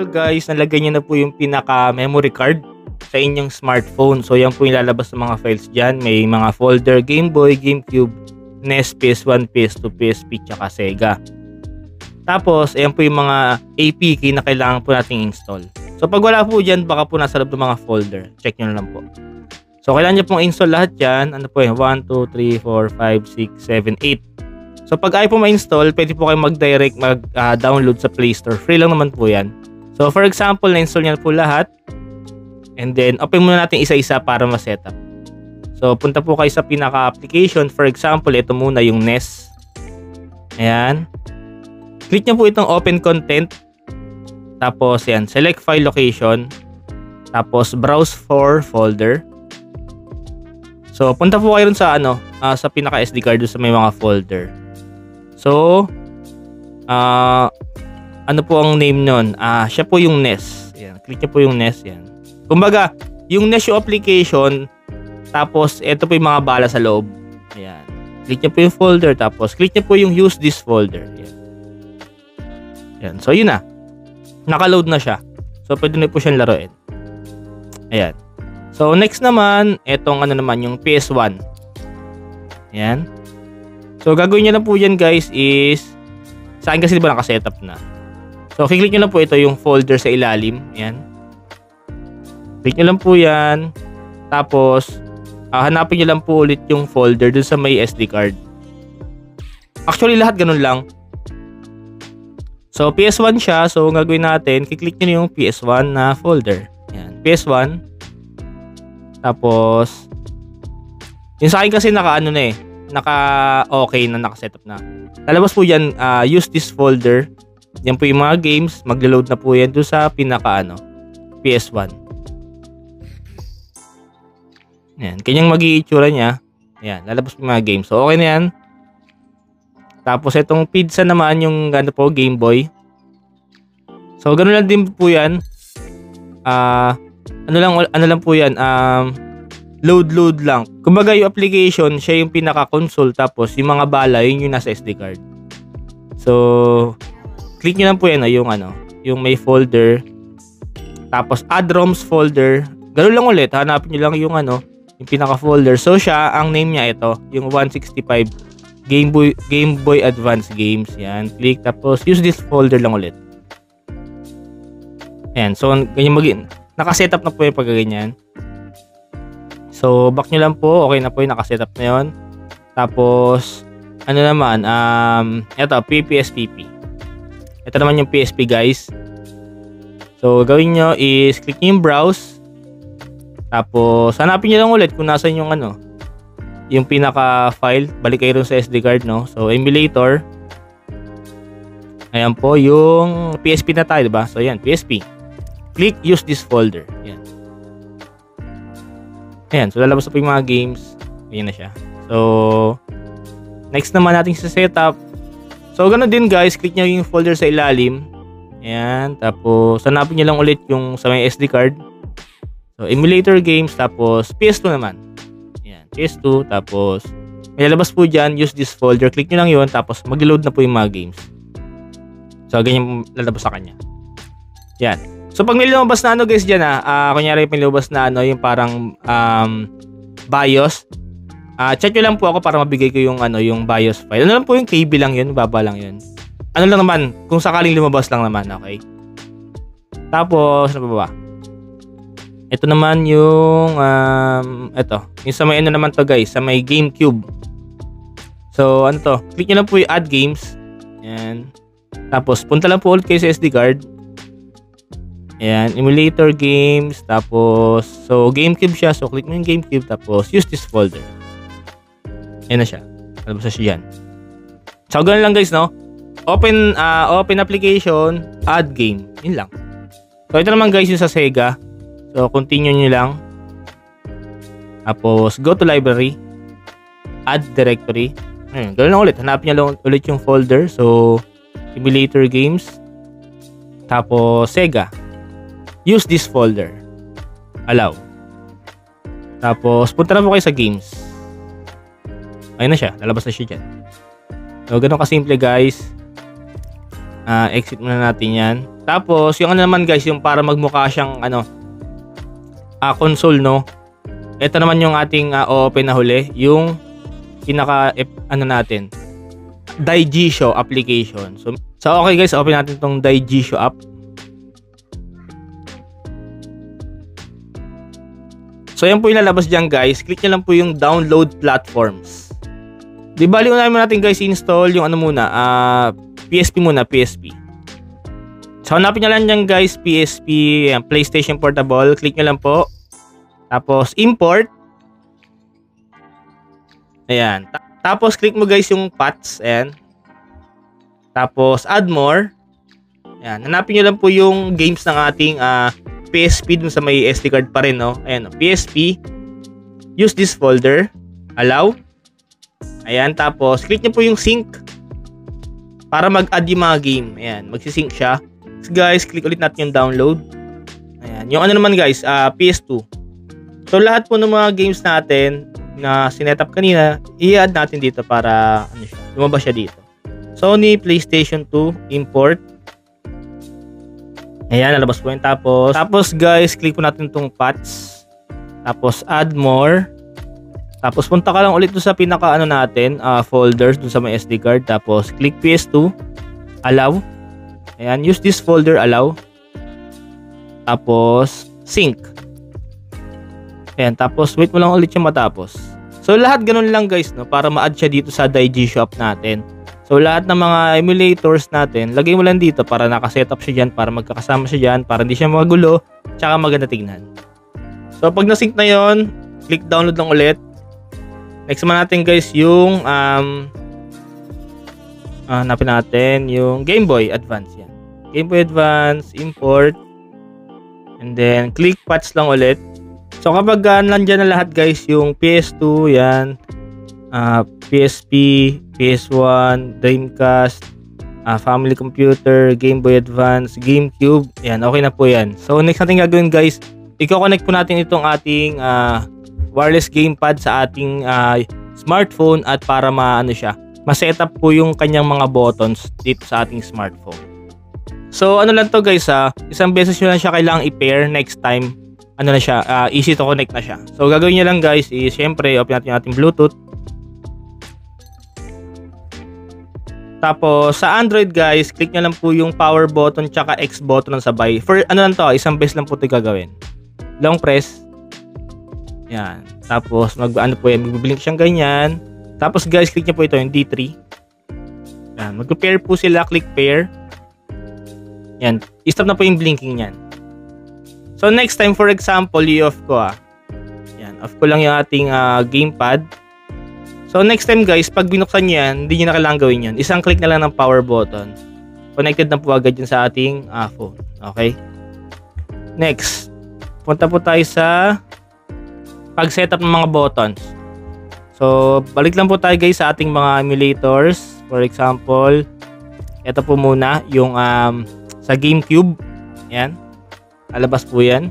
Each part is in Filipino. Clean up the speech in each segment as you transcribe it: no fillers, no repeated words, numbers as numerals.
example guys, nalagay nyo na po yung pinaka memory card sa inyong smartphone. So yan po yung lalabas ng mga files dyan. May mga folder, Game Boy, GameCube, NES, PS1, PS2, PSP, tsaka Sega. Tapos, ayan po yung mga APK na kailangan po nating install. So pag wala po dyan, baka po nasa loob ng mga folder. Check nyo na lang po. So kailangan nyo pong install lahat dyan. Ano po yun? 1, 2, 3, 4, 5, 6, 7, 8. So pag ayaw po ma-install, pwede po kayo mag-direct, mag-download sa Play Store. Free lang naman po yan. So for example, na-install nyo na po lahat. And then, open muna natin isa-isa para ma-setup. So punta po kayo sa pinaka-application. For example, ito muna yung NES. Ayan. Click nyo po itong Open Content. Tapos, yan. Select File Location. Tapos, Browse for Folder. So, punta po kayo sa sa pinaka SD card sa may mga folder. So, ano po ang name nun? Siya po yung NES. Yan. Click nyo po yung NES. Yan. Kumbaga, yung NES yung application, tapos ito po yung mga bala sa loob. Ayan. Click nyo po yung folder, tapos click nyo po yung use this folder. Yan. Yan. So, yun na. Naka-load na siya. So, pwede na po siyang laruin. Ayan. So, next naman, etong yung PS1. Ayan. So, gagawin nyo lang po yan guys is, sa akin kasi diba nakasetup na. So, kiklik nyo lang po ito yung folder sa ilalim. Ayan. Click nyo lang po yan. Tapos, hanapin nyo lang po ulit yung folder dun sa may SD card. Actually, lahat ganun lang. So, PS1 siya. So, gagawin natin, kiklik nyo yung PS1 na folder. Ayan. PS1. Tapos, yung sa akin kasi naka-okay na, naka-setup na. Lalabas po yan, use this folder. Yan po yung mga games. Maglo-load na po yan doon sa pinaka PS1. Yan. Kanyang mag-iitsura niya. Yan. Lalabas po yung mga games. So, okay na yan. Tapos, itong pizza naman, yung Game Boy. So, ganoon lang din po yan. Ano lang po yan, load lang. Kumbaga yung application, siya yung pinaka-console, tapos yung mga bala, yun yung nasa SD card. So, click nyo lang po yan, yung may folder, tapos add ROMs folder, ganoon lang ulit, hanapin nyo lang yung pinaka-folder. So, siya, ang name niya ito, yung 165 Game Boy Advance Games, yan, click, tapos use this folder lang ulit. Ayan, so, ganyan naka-setup na po yung pagkaganyan. So, back nyo lang po. Okay na po yung naka-setup na yun. Tapos, ito, PPSPP. Ito naman yung PSP, guys. So, gawin nyo is, click nyo yung browse. Tapos, hanapin nyo lang ulit kung nasan yung yung pinaka-file. Balik kayo rin sa SD card, no? So, emulator. Ayan po, yung PSP na tayo, diba? So, ayan, PSP. Click use this folder. Ayan. Ayan. So, lalabas na po yung mga games. Ayan na siya. So, next naman natin sa setup. So, ganoon din guys. Click nyo yung folder sa ilalim. Ayan. Tapos, hanapin nyo lang ulit yung sa may SD card. So, emulator games. Tapos, PS2 naman. Ayan. PS2. Tapos, may lalabas po dyan. Use this folder. Click nyo lang yun. Tapos, mag-load na po yung mga games. So, ganyan lalabas sa kanya. Ayan. So, pag may lumabas na guys dyan kunyari may lumabas na yung parang BIOS, chat nyo lang po ako para mabigay ko yung yung BIOS file. Ano lang po yung KB lang yun, baba lang yun. Ano lang naman, kung sakaling lumabas lang naman, okay? Tapos, ano ba? Ito naman yung, yung sa may naman to guys, sa may GameCube. So, click nyo lang po yung add games. Ayan. Tapos, punta lang po ulit kayo sa SD card. Ayan, emulator games, tapos, so, GameCube siya, so, click mo yung GameCube, tapos, use this folder. Ayan na siya. Alabas na siya dyan. So, ganun lang guys, no? Open application, add game. Yun lang. So, ito naman guys yung sa Sega. So, continue nyo lang. Tapos, go to library, add directory. Ayan, ganun lang ulit. Hanapin nyo lang ulit yung folder. So, emulator games, tapos, Sega. Use this folder. Allow. Tapos, punta na po kayo sa games. Ayun na siya. Lalabas na siya dyan. So, ganun kasimple guys. Exit muna natin yan. Tapos, yung ano naman guys, yung para magmukha siyang console, no? Ito naman yung ating open na huli. Yung pinaka, natin. Daigisho application. So, okay guys, open natin tong Daigisho app. So, yan po yung lalabas dyan guys. Click nyo lang po yung download platforms. Di bali, unahin mo natin guys install yung PSP muna, PSP. So, hanapin nyo lang dyan guys, PSP, PlayStation Portable. Click nyo lang po. Tapos, import. Ayan. Tapos, click mo guys yung paths. Ayan. Tapos, add more. Ayan. Hanapin nyo lang po yung games ng ating PSP dun sa may SD card pa rin, no? Ayan, PSP. Use this folder. Allow. Ayan. Tapos, click nyo po yung sync. Para mag-add yung mga game. Ayan. Magsisync siya. So, guys, click ulit natin yung download. Ayan. Yung naman guys, PS2. So, lahat po ng mga games natin na sinetup kanina, i-add natin dito para lumabas siya dito. Sony PlayStation 2 import. Ayan, nalabas po yun. Tapos guys, click po natin itong paths. Tapos add more. Tapos punta ka lang ulit doon sa pinaka natin, folders doon sa may SD card. Tapos click PS2, allow. Ayan, use this folder, allow. Tapos sync. Ayan, tapos wait mo lang ulit yung matapos. So, lahat ganun lang guys, no? Para ma-add siya dito sa Daigisho app natin. So, lahat ng mga emulators natin, lagay mo lang dito para nakasetup siya dyan, para magkakasama siya dyan, para hindi siya magulo, tsaka maganda tignan. So, pag nasync na yon, click download lang ulit. Next naman natin guys, yung hanapin natin yung Game Boy Advance. Yan. Game Boy Advance, import. And then, click patch lang ulit. So kapag nandyan na lahat guys, yung PS2, yan, PSP, PS1, Dreamcast, Family Computer, Game Boy Advance, GameCube, yan, okay na po yan. So next natin gagawin guys, i-connect po natin itong ating wireless gamepad sa ating smartphone at para ma-setup po yung kanyang mga buttons dito sa ating smartphone. So ano lang to guys, isang beses nyo lang siya kailangang i-pair, next time easy to connect na siya. So gagawin nyo lang guys is syempre open natin yung ating Bluetooth. Tapos sa Android guys, click nyo lang po yung power button tsaka X button ng sabay. For lang to, isang beses lang po ito gagawin. Long press. Yan. Tapos po yan, magbiblink siyang ganyan. Tapos guys, click nyo po ito yung D3. Yan, mag-pair po sila, click pair. Yan, i-stop na po yung blinking niyan. So next time, for example, i-off ko Yan, off ko lang yung ating gamepad. So next time guys, pag binuksan nyo yan, hindi nyo na kailangan gawin yun. Isang click na lang ng power button. Connected na po agad yun sa ating phone. Okay? Next, punta po tayo sa pag-setup ng mga buttons. So, balik lang po tayo guys sa ating mga emulators. For example, ito po muna, yung sa GameCube. Yan. Alabas po yan.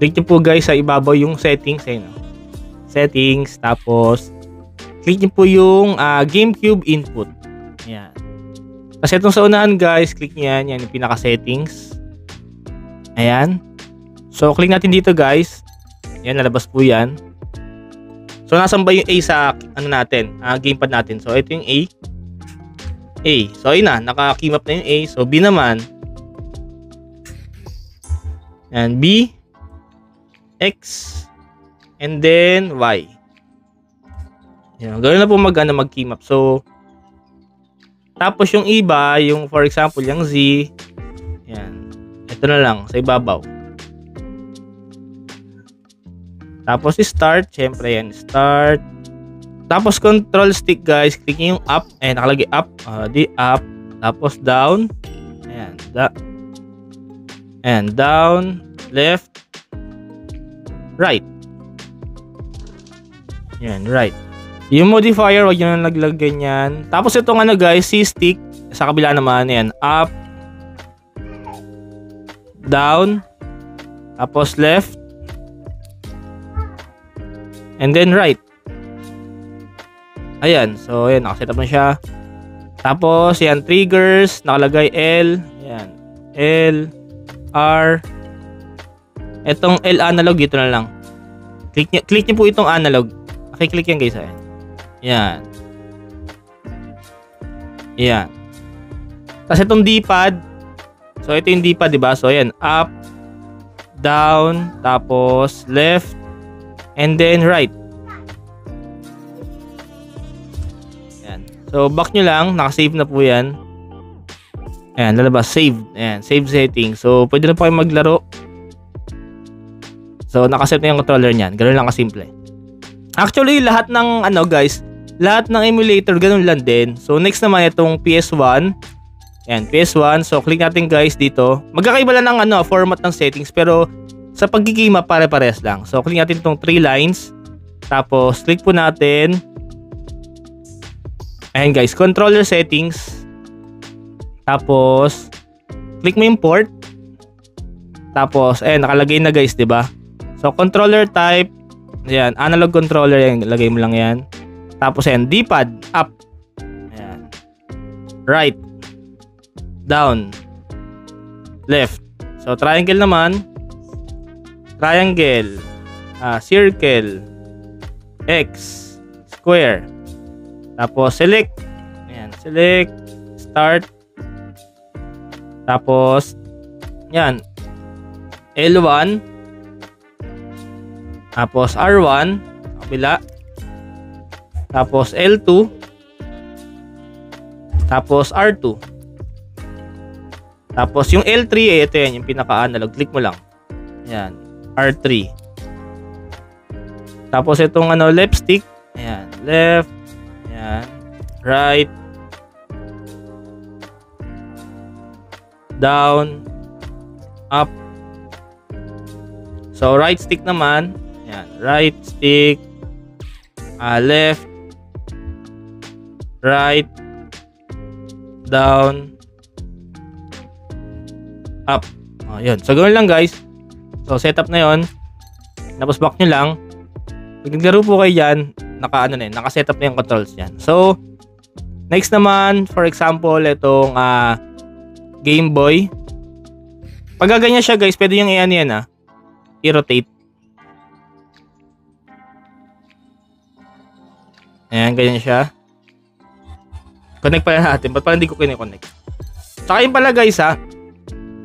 Click nyo po guys sa ibabaw yung settings. Settings. Tapos, click nyo po yung GameCube input. Yan. Kasi itong sa unahan guys, click nyo yan. Yan yung pinaka-settings. Ayan. So, click natin dito guys. Yan, nalabas po yan. So, nasan ba yung A sa natin? Gamepad natin. So, ito yung A. A. So, ayun na. Naka-keymap na yung A. So, B naman. And B, X, and then Y. Yan, ganoon na po mag-keymap. So, tapos yung iba, yung for example, yung Z, yan. Ito na lang, sa ibabaw. Tapos start, syempre yan, start. Tapos control stick guys, click nyo yung up, nakalagay up, di up, tapos down, ayan, and down, left, right. Yan, right. Yung modifier, wag nyo na naglagay yan. Tapos itong guys, C-stick, sa kabila naman, yan, up, down, tapos left, and then right. Ayan, so ayan, nakaset up na siya. Tapos, yan, triggers, nakalagay L. Yan, L, R. Itong L analog, dito na lang. Click nyo po itong analog. Pakiclick yan guys. Ayan. Yan. Yan. Tapos itong D-pad. So, ito yung D-pad, diba? So, ayan, up, down, tapos left, and then right. Ayan. So, back nyo lang. Nakasave na po yan. Ayan, lalabas. Save. Ayan, save setting. So, pwede na po kayo maglaro. So, nakaset na yung controller niyan. Ganun lang kasimple. Actually, lahat ng, guys, lahat ng emulator, ganun lang din. So, next naman itong PS1. Ayan, PS1. So, click natin guys dito. Magkakaiba lang ng format ng settings. Pero, sa pagkikima, pare-pares lang. So, click natin itong 3 lines. Tapos, click po natin. Ayan guys, controller settings. Tapos, click mo yung port. Tapos, ayan, nakalagay na guys, diba? So, controller type. Ayan, analog controller. Ayan, lagay mo lang yan. Tapos, ayan, D-pad. Up. Ayan. Right. Down. Left. So, triangle naman. Triangle. Circle. X. Square. Tapos, select. Ayan, select. Start. Tapos, yan. L1. Tapos, R1. Kabila. Tapos, L2. Tapos, R2. Tapos, yung L3, ito yan, yung pinaka-analog. Click mo lang. Ayan. R3. Tapos, itong left stick. Ayan. Left. Ayan. Right. Down. Up. So, right stick naman. Ayan. Right stick. Left. Right. Down. Up. Yun. So, gawin lang guys. So, setup na yon. Tapos back nyo lang. Pag naglaro po kayo dyan, naka-setup na yung controls yan. So, next naman, for example, itong Game Boy. Pag ganyan siya guys, pwede yung yan i-rotate. Ayan, ganyan siya. Connect pala natin. Ba't pala hindi ko kineconnect? Saka yun pala guys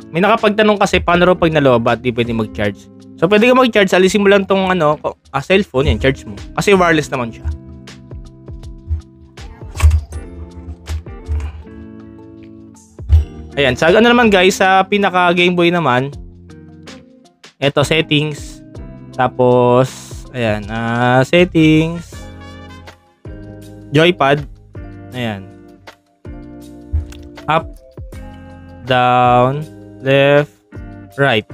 may nakapagtanong kasi paano raw pag nalobat di pwede mag-charge. So pwede ka mag-charge, alisin mo lang tong cellphone, yan, charge mo. Kasi wireless naman siya. Ayan, sa naman guys, sa pinaka Game Boy naman, eto settings. Tapos, ayan, settings. Joypad. Ayan. Up, down, left, right.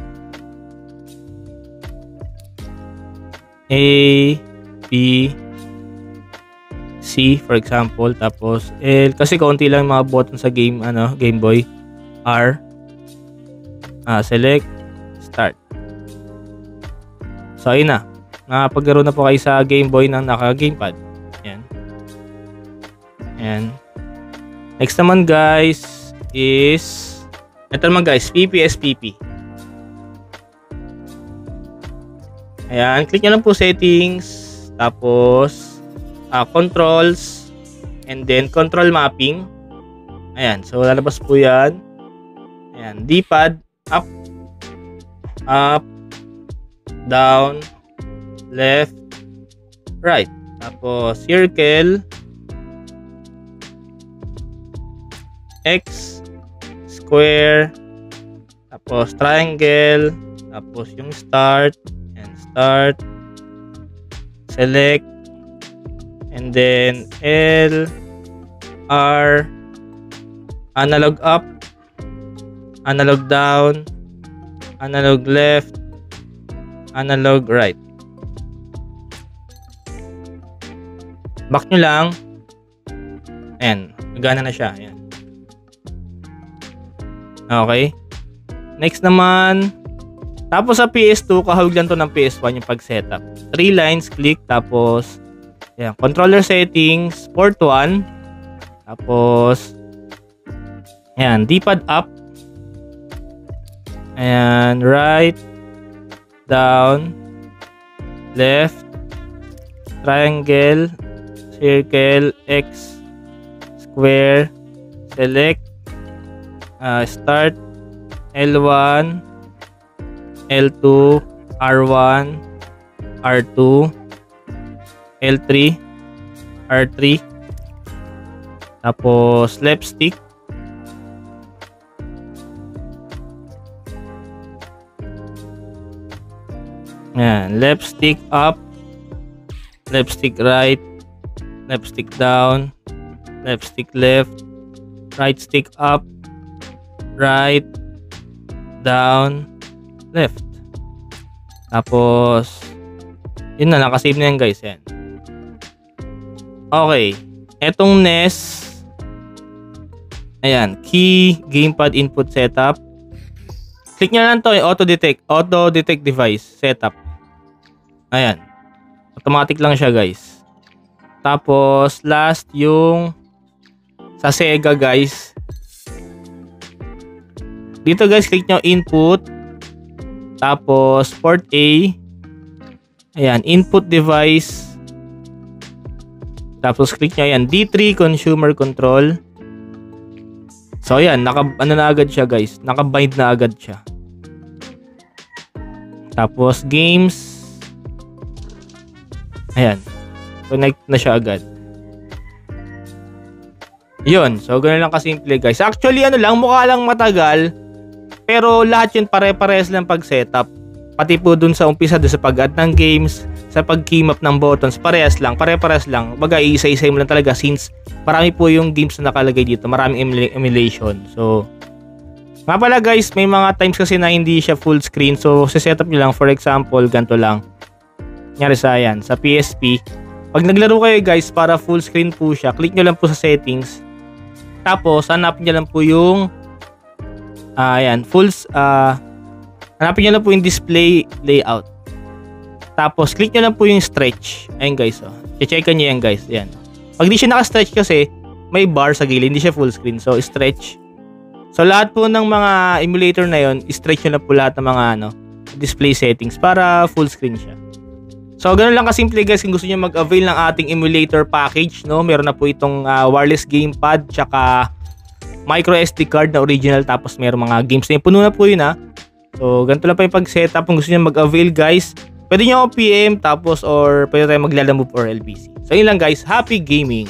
A, B, C for example, tapos L kasi kaunti lang mga button sa Game Boy. R. Select, start. So ayun na. Nakapaglaro na po kayo sa Game Boy ng naka-gamepad. Ayan. Ayan. Next naman guys is ito naman guys, PPSPP. Ayan, click nyo lang po settings, tapos controls, and then control mapping. Ayan, so lalabas po yan. Ayan, D-pad, up, down, left, right. Tapos circle, X, square, tapos triangle, tapos yung start, and start, select, and then L, R, analog up, analog down, analog left, analog right. Back nyo lang. Ayan, nagana na siya. Ayan. Okay. Next naman, tapos sa PS2, kahawig lang to ng PS1 yung pag-setup. 3 lines, click, tapos ayan, controller settings, port 1, Tapos, ayan, D-pad up. Ayan, right, down, left, triangle, circle, X, square, select, start, L1, L2, R1, R2, L3, R3, tapos left stick, ayan, left stick up, left stick right, left stick down, left stick left, right stick up, right, down, left. Tapos, yun na, nakasave na yan guys. Yan. Okay. Etong NES, ayan, key, gamepad input setup. Click nyo lang to, auto detect device setup. Ayan. Automatic lang siya guys. Tapos, last yung sa Sega guys. Dito guys, click nyo input. Tapos, port A. Ayan, input device. Tapos, click nyo ayan, D3 consumer control. So, ayan, ano na agad siya guys. Naka-bind na agad siya. Tapos, games. Ayan. Connect na siya agad. Yun. So, ganoon lang kasimple guys. Actually, ano lang, mukha lang matagal. Pero lahat yun pare-pares lang pag-setup. Pati po dun sa umpisa, dun sa pag-add ng games, sa pag-keymap ng buttons, pare-pares lang. Baga, isa-isa mo lang talaga since marami po yung games na nakalagay dito. Maraming emulation. So, nga pala guys, may mga times kasi na hindi siya full screen. So, sa setup nyo lang, for example, ganito lang. Nangyari sa yan, sa PSP. Pag naglaro kayo guys, para full screen po siya, click nyo lang po sa settings. Tapos, hanapin nyo lang po yung hanapin nyo lang po yung display layout. Tapos, click nyo lang po yung stretch. Ayan guys, oh. Checkan nyo yan guys. Ayan. Pag di siya naka-stretch kasi, may bar sa gilid, hindi siya full screen. So, stretch. So, lahat po ng mga emulator na yon, stretch nyo lang po lahat ng mga display settings para full screen siya. So, ganun lang kasimple guys kung gusto niyo mag-avail ng ating emulator package, no? Meron na po itong wireless gamepad, tsaka micro SD card na original, tapos meron mga games na yun. Puno na po yun ha. So, ganito lang pa yung pag-setup kung gusto niyo mag-avail guys. Pwede nyo ako PM, tapos or pwede tayo maglalamove or LBC. So, yun lang guys. Happy gaming!